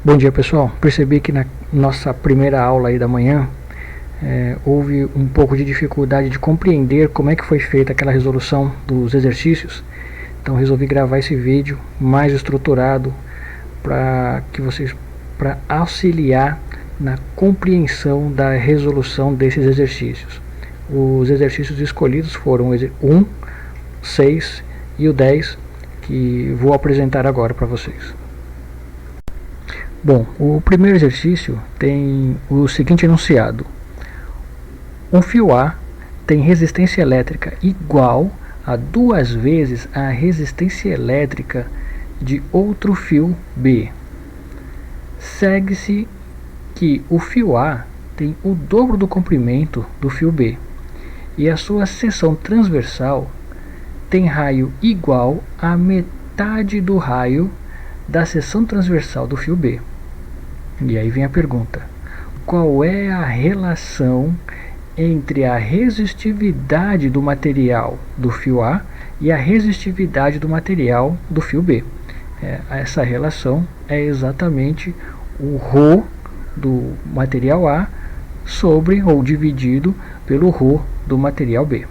Bom dia, pessoal. Percebi que na nossa primeira aula aí da manhã houve um pouco de dificuldade de compreender como é que foi feita aquela resolução dos exercícios. Então resolvi gravar esse vídeo mais estruturado para auxiliar na compreensão da resolução desses exercícios. Os exercícios escolhidos foram o 1, 6 e o 10, que vou apresentar agora para vocês. Bom, o primeiro exercício tem o seguinte enunciado: um fio A tem resistência elétrica igual a 2 vezes a resistência elétrica de outro fio B. Segue-se que o fio A tem o dobro do comprimento do fio B e a sua seção transversal tem raio igual à metade do raio da seção transversal do fio B. E aí vem a pergunta: qual é a relação entre a resistividade do material do fio A e a resistividade do material do fio B? Essa relação é exatamente o ρ do material A sobre ou dividido pelo ρ do material B.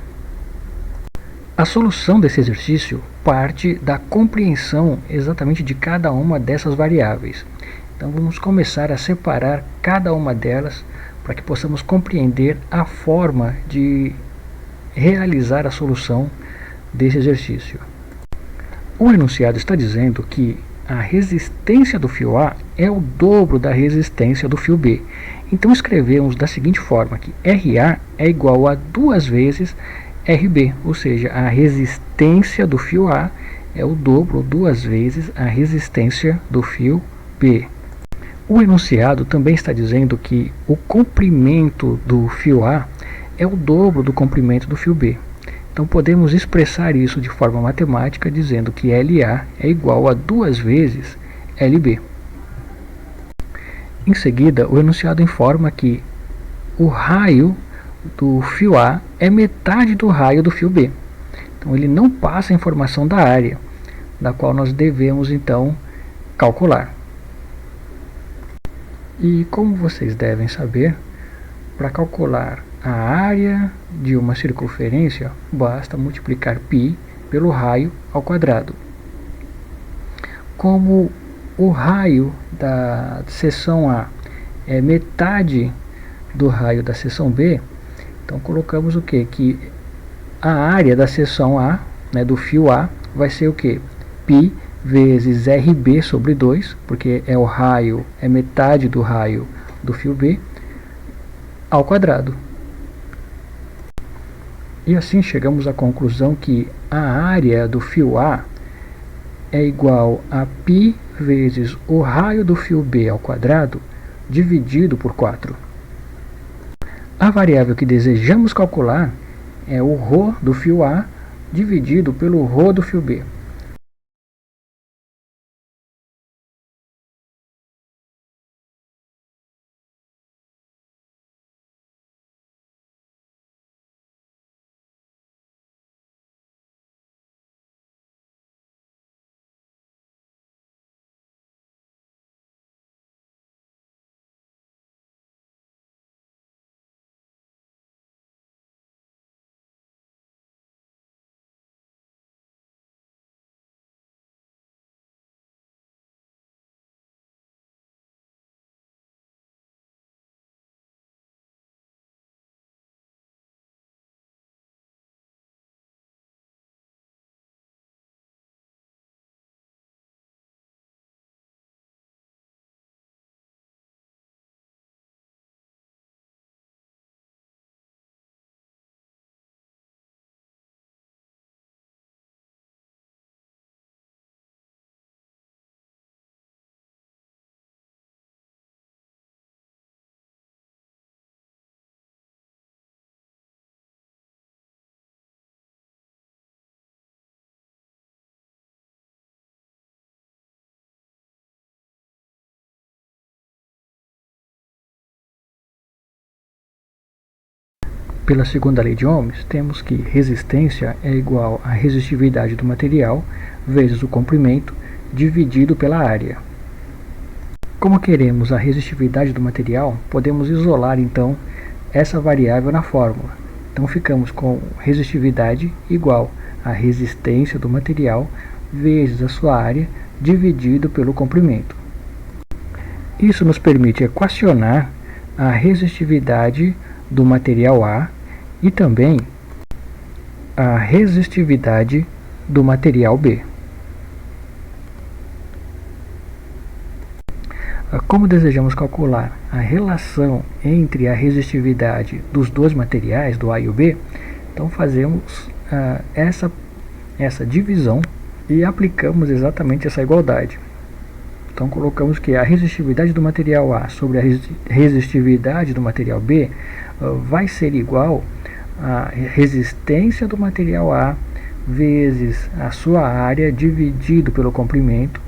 A solução desse exercício parte da compreensão exatamente de cada uma dessas variáveis. Então vamos começar a separar cada uma delas para que possamos compreender a forma de realizar a solução desse exercício. O enunciado está dizendo que a resistência do fio A é o dobro da resistência do fio B. Então escrevemos da seguinte forma, que RA é igual a 2 vezes RB, ou seja, a resistência do fio A é o dobro, 2 vezes a resistência do fio B. O enunciado também está dizendo que o comprimento do fio A é o dobro do comprimento do fio B. Então podemos expressar isso de forma matemática dizendo que LA é igual a 2 vezes LB. Em seguida, o enunciado informa que o raio do fio A é metade do raio do fio B. Então ele não passa a informação da área, da qual nós devemos então calcular. E como vocês devem saber, para calcular a área de uma circunferência, basta multiplicar π pelo raio ao quadrado. Como o raio da seção A é metade do raio da seção B, então colocamos o que? Que a área da seção A, do fio A, vai ser o que? π vezes RB sobre 2, porque é o raio, é metade do raio do fio B, ao quadrado. E assim chegamos à conclusão que a área do fio A é igual a π vezes o raio do fio B ao quadrado, dividido por 4. A variável que desejamos calcular é o ρ do fio A dividido pelo ρ do fio B. Pela segunda lei de Ohms, temos que resistência é igual à resistividade do material vezes o comprimento dividido pela área. Como queremos a resistividade do material, podemos isolar então essa variável na fórmula. Então ficamos com resistividade igual a resistência do material vezes a sua área dividido pelo comprimento. Isso nos permite equacionar a resistividade do material A e também a resistividade do material B. Como desejamos calcular a relação entre a resistividade dos dois materiais, do A e o B, então fazemos essa divisão e aplicamos exatamente essa igualdade. Então colocamos que a resistividade do material A sobre a resistividade do material B vai ser igual a resistência do material A vezes a sua área dividido pelo comprimento.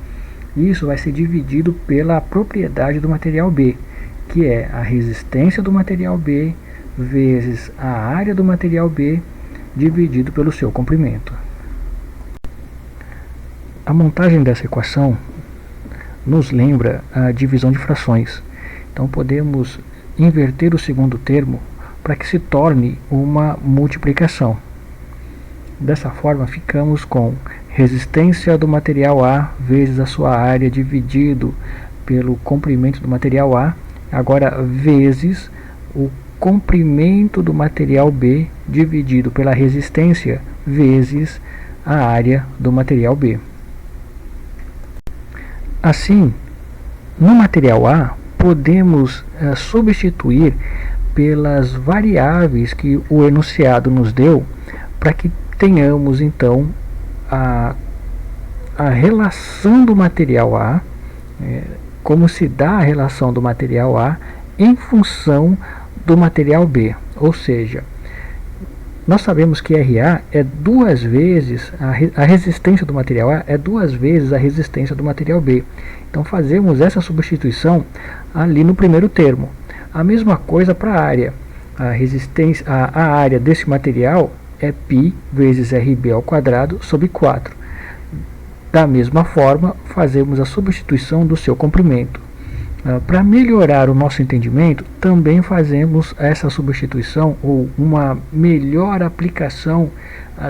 Isso vai ser dividido pela propriedade do material B, que é a resistência do material B vezes a área do material B dividido pelo seu comprimento. A montagem dessa equação nos lembra a divisão de frações. Então podemos inverter o segundo termo para que se torne uma multiplicação. Dessa forma ficamos com resistência do material A vezes a sua área dividido pelo comprimento do material A, agora vezes o comprimento do material B dividido pela resistência vezes a área do material B. Assim, no material A, podemos substituir pelas variáveis que o enunciado nos deu para que tenhamos então a relação do material A, como se dá a relação do material A em função do material B, ou seja, nós sabemos que RA é duas vezes, a resistência do material A é duas vezes a resistência do material B. Então fazemos essa substituição ali no primeiro termo. A mesma coisa para a área. A área desse material é π vezes RB ao quadrado sobre 4. Da mesma forma, fazemos a substituição do seu comprimento. Para melhorar o nosso entendimento, também fazemos essa substituição ou uma melhor aplicação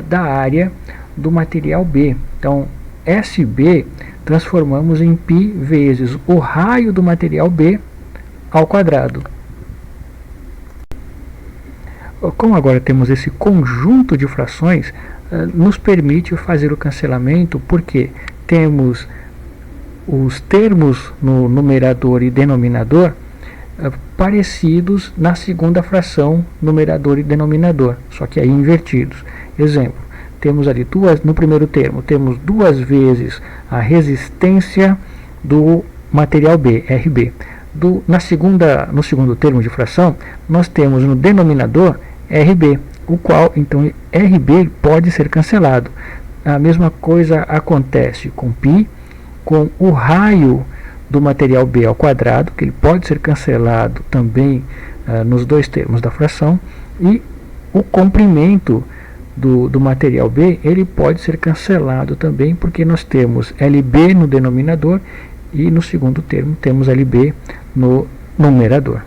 da área do material B. Então, SB transformamos em π vezes o raio do material B ao quadrado. Como agora temos esse conjunto de frações, nos permite fazer o cancelamento, porque temos os termos no numerador e denominador parecidos na segunda fração, numerador e denominador, só que aí invertidos. Exemplo, temos ali no primeiro termo, temos duas vezes a resistência do material B, RB. No segundo termo de fração, nós temos no denominador RB, o qual então RB pode ser cancelado. A mesma coisa acontece com π, com o raio do material B ao quadrado, que ele pode ser cancelado também nos dois termos da fração, e o comprimento do material B, ele pode ser cancelado também, porque nós temos LB no denominador e no segundo termo temos LB no numerador.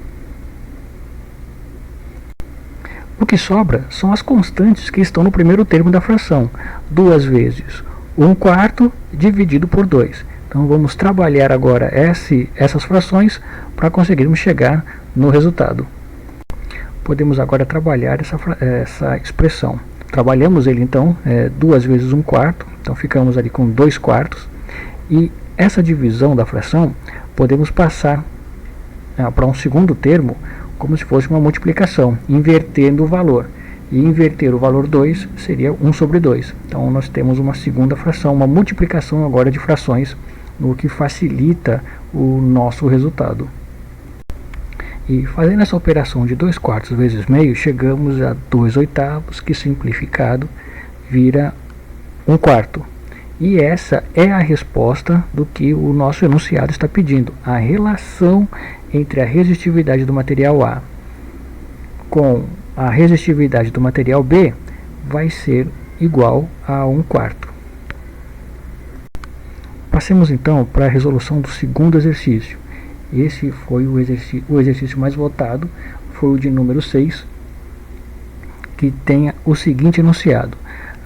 O que sobra são as constantes que estão no primeiro termo da fração, duas vezes 1/4 dividido por 2. Então vamos trabalhar agora essas frações para conseguirmos chegar no resultado. Podemos agora trabalhar essa expressão. Trabalhamos ele então duas vezes 1/4, então ficamos ali com 2/4, e essa divisão da fração podemos passar para um segundo termo como se fosse uma multiplicação, invertendo o valor. E inverter o valor 2 seria 1 sobre 2. Então nós temos uma segunda fração, uma multiplicação agora de frações, o que facilita o nosso resultado. E fazendo essa operação de 2/4 vezes meio, chegamos a 2/8, que simplificado vira 1/4. E essa é a resposta do que o nosso enunciado está pedindo. A relação entre a resistividade do material A com a resistividade do material B vai ser igual a 1/4. Passemos então para a resolução do segundo exercício. Esse foi o exercício mais votado, foi o de número 6, que tem o seguinte enunciado: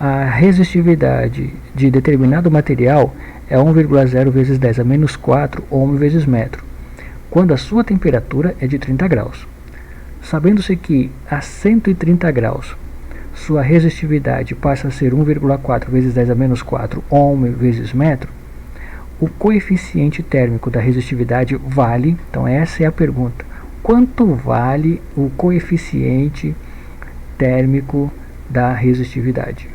a resistividade de determinado material é 1,0 vezes 10 a menos 4 ohm vezes metro, quando a sua temperatura é de 30 graus. Sabendo-se que a 130 graus sua resistividade passa a ser 1,4 vezes 10 a menos 4 ohm vezes metro, o coeficiente térmico da resistividade vale, então essa é a pergunta, quanto vale o coeficiente térmico da resistividade?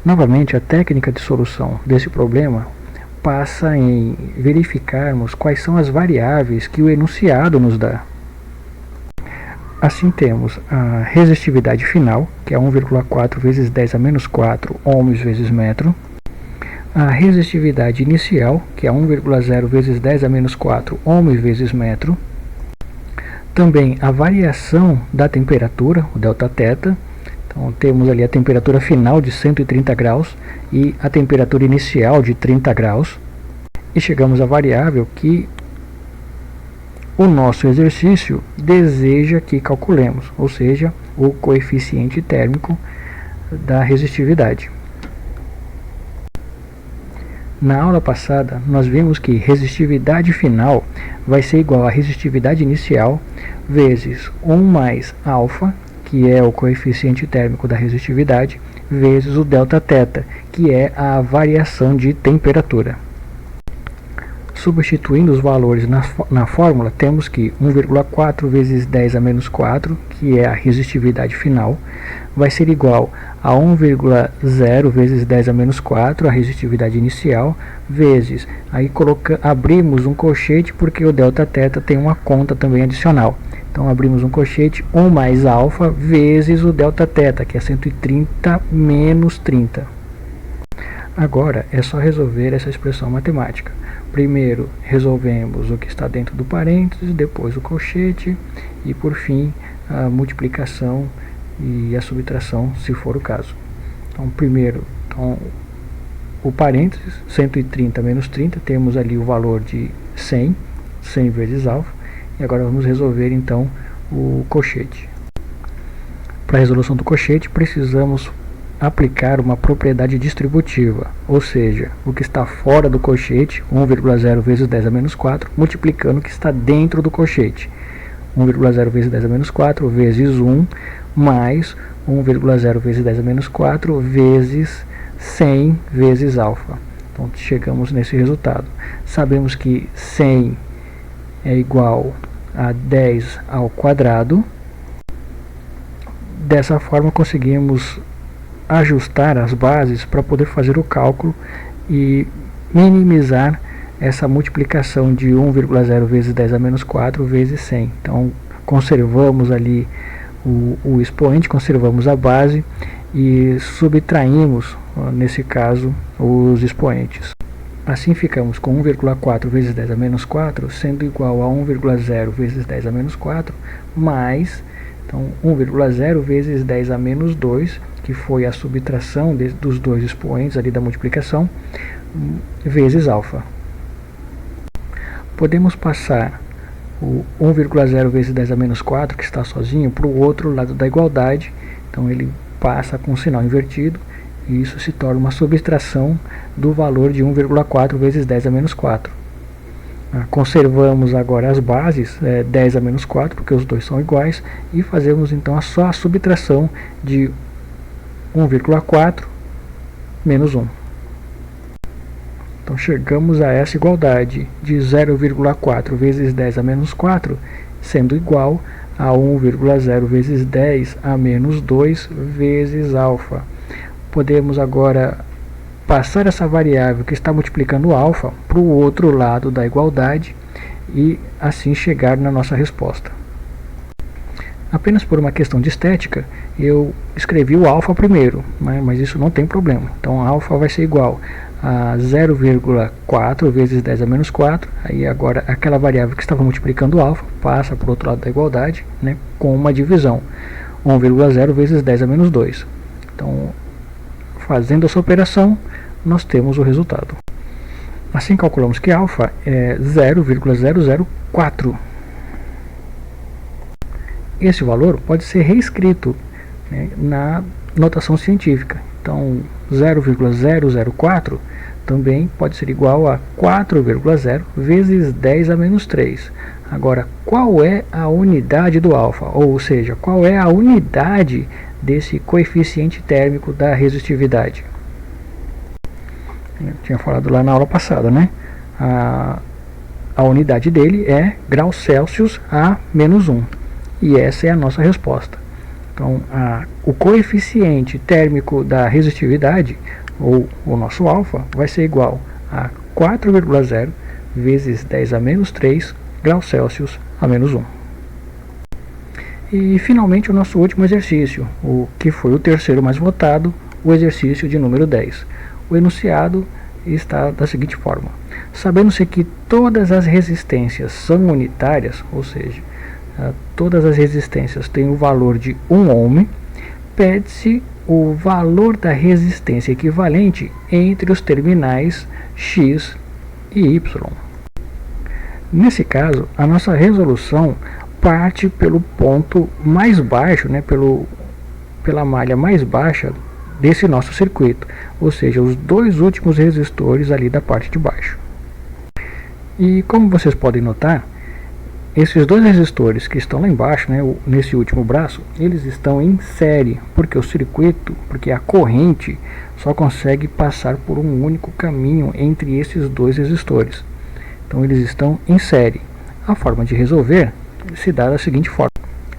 Novamente, a técnica de solução desse problema passa em verificarmos quais são as variáveis que o enunciado nos dá. Assim temos a resistividade final, que é 1,4 vezes 10 a menos 4 ohms vezes metro. A resistividade inicial, que é 1,0 vezes 10 a menos 4 ohms vezes metro. Também a variação da temperatura, o Δθ. Então temos ali a temperatura final de 130 graus e a temperatura inicial de 30 graus. E chegamos à variável que o nosso exercício deseja que calculemos, ou seja, o coeficiente térmico da resistividade. Na aula passada, nós vimos que resistividade final vai ser igual a resistividade inicial vezes 1 mais alfa, que é o coeficiente térmico da resistividade, vezes o Δθ, que é a variação de temperatura. Substituindo os valores na fórmula, temos que 1,4 vezes 10 a menos 4, que é a resistividade final, vai ser igual a 1,0 vezes 10 a menos 4, a resistividade inicial, vezes, aí abrimos um colchete porque o Δθ tem uma conta também adicional. Então abrimos um colchete, 1 mais alfa vezes o Δθ, que é 130 menos 30. Agora é só resolver essa expressão matemática. Primeiro resolvemos o que está dentro do parênteses, depois o colchete e por fim a multiplicação e a subtração, se for o caso. Então primeiro, o parênteses, 130 menos 30, temos ali o valor de 100 vezes alfa. E agora vamos resolver então o colchete. Para a resolução do colchete precisamos aplicar uma propriedade distributiva, ou seja, o que está fora do colchete, 1,0 vezes 10 a menos 4, multiplicando o que está dentro do colchete. 1,0 vezes 10 a menos 4 vezes 1, mais 1,0 vezes 10 a menos 4 vezes 100 vezes alfa. Então chegamos nesse resultado. Sabemos que 100 é igual a 10 ao quadrado. Dessa forma conseguimos ajustar as bases para poder fazer o cálculo e minimizar essa multiplicação de 1,0 vezes 10 a menos 4 vezes 100. Então conservamos ali o expoente, conservamos a base e subtraímos, nesse caso, os expoentes. Assim ficamos com 1,4 vezes 10 a menos 4 sendo igual a 1,0 vezes 10 a menos 4 mais, então, 1,0 vezes 10 a menos 2, que foi a subtração dos dois expoentes ali da multiplicação, vezes alfa. Podemos passar o 1,0 vezes 10 a menos 4, que está sozinho, para o outro lado da igualdade. Então ele passa com o sinal invertido e isso se torna uma subtração do valor de 1,4 vezes 10 a menos 4. Conservamos agora as bases, 10 a menos 4, porque os dois são iguais, e fazemos então só a subtração de 1,4 menos 1. Então chegamos a essa igualdade de 0,4 vezes 10 a menos 4, sendo igual a 1,0 vezes 10 a menos 2 vezes alfa. Podemos agora passar essa variável que está multiplicando alfa para o outro lado da igualdade e assim chegar na nossa resposta. Apenas por uma questão de estética, eu escrevi o alfa primeiro, mas isso não tem problema. Então alfa vai ser igual a 0,4 vezes 10 a menos 4, aí agora aquela variável que estava multiplicando alfa passa para o outro lado da igualdade, né, com uma divisão, 1,0 vezes 10 a menos 2. Então, fazendo essa operação, nós temos o resultado. Assim calculamos que alfa é 0,004. Esse valor pode ser reescrito, né, na notação científica. Então, 0,004 também pode ser igual a 4,0 vezes 10 a menos 3. Agora, qual é a unidade do alfa? Ou seja, qual é a unidade desse coeficiente térmico da resistividade? Eu tinha falado lá na aula passada, né? A unidade dele é graus Celsius a menos 1. E essa é a nossa resposta. Então, o coeficiente térmico da resistividade, ou o nosso alfa, vai ser igual a 4,0 vezes 10 a menos 3 graus Celsius a menos 1. E, finalmente, o nosso último exercício, o que foi o terceiro mais votado, o exercício de número 10. O enunciado está da seguinte forma: sabendo-se que todas as resistências são unitárias, ou seja, todas as resistências têm o valor de 1 ohm, pede-se o valor da resistência equivalente entre os terminais X e Y. Nesse caso, a nossa resolução parte pelo ponto mais baixo, né, pela malha mais baixa desse nosso circuito, ou seja, os dois últimos resistores ali da parte de baixo. E como vocês podem notar, esses dois resistores que estão lá embaixo, né, nesse último braço, eles estão em série, porque a corrente só consegue passar por um único caminho entre esses dois resistores. Então eles estão em série. A forma de resolver se dá da seguinte forma: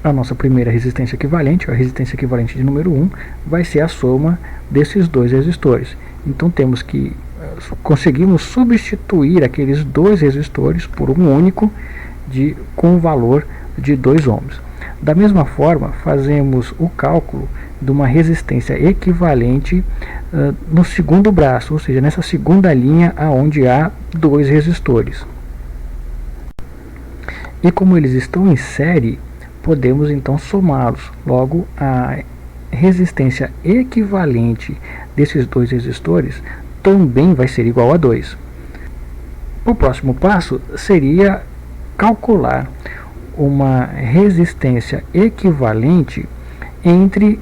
a nossa primeira resistência equivalente, a resistência equivalente de número 1, vai ser a soma desses dois resistores. Então conseguimos substituir aqueles dois resistores por um único com o valor de 2 ohms. Da mesma forma, fazemos o cálculo de uma resistência equivalente no segundo braço, ou seja, nessa segunda linha onde há dois resistores. E como eles estão em série, podemos então somá-los. Logo, a resistência equivalente desses dois resistores também vai ser igual a 2. O próximo passo seria calcular uma resistência equivalente entre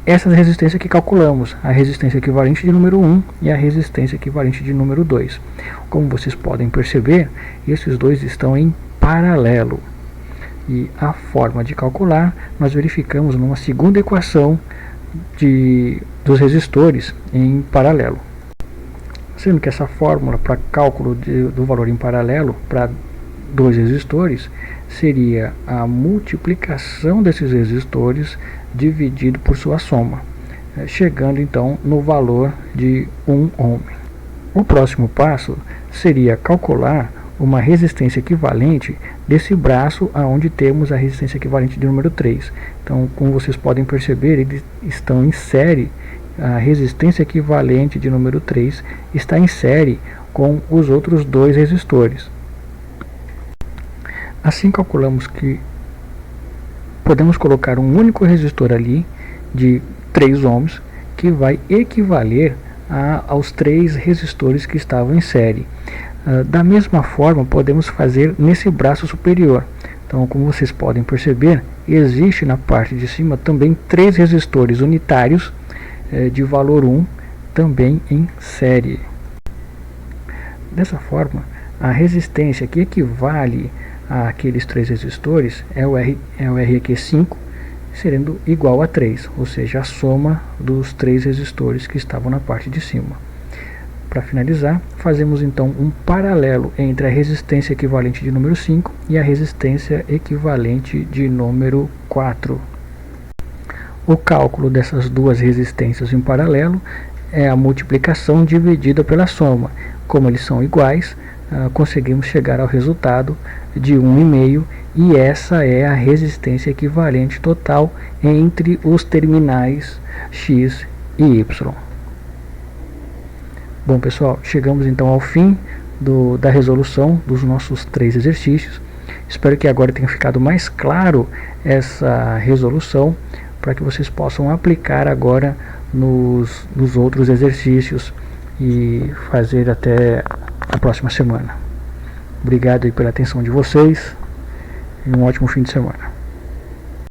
essas resistências que calculamos, a resistência equivalente de número 1 e a resistência equivalente de número 2. Como vocês podem perceber, esses dois estão em paralelo. E a forma de calcular, nós verificamos numa segunda equação dos resistores em paralelo. Sendo que essa fórmula para cálculo do valor em paralelo para dois resistores seria a multiplicação desses resistores dividido por sua soma, chegando então no valor de 1 ohm. O próximo passo seria calcular uma resistência equivalente desse braço aonde temos a resistência equivalente de número 3. Então, como vocês podem perceber, eles estão em série. A resistência equivalente de número 3 está em série com os outros dois resistores. Assim calculamos que podemos colocar um único resistor ali de 3 ohms que vai equivaler aos 3 resistores que estavam em série. Da mesma forma, podemos fazer nesse braço superior. Então, como vocês podem perceber, existe na parte de cima também 3 resistores unitários de valor 1, também em série. Dessa forma, a resistência que equivale àqueles 3 resistores é o REQ5, sendo igual a 3, ou seja, a soma dos 3 resistores que estavam na parte de cima. Para finalizar, fazemos então um paralelo entre a resistência equivalente de número 5 e a resistência equivalente de número 4. O cálculo dessas duas resistências em paralelo é a multiplicação dividida pela soma. Como eles são iguais, conseguimos chegar ao resultado de 1,5, e essa é a resistência equivalente total entre os terminais X e Y. Bom, pessoal, chegamos então ao fim da resolução dos nossos 3 exercícios. Espero que agora tenha ficado mais claro essa resolução, para que vocês possam aplicar agora nos outros exercícios e fazer até a próxima semana. Obrigado aí pela atenção de vocês e um ótimo fim de semana.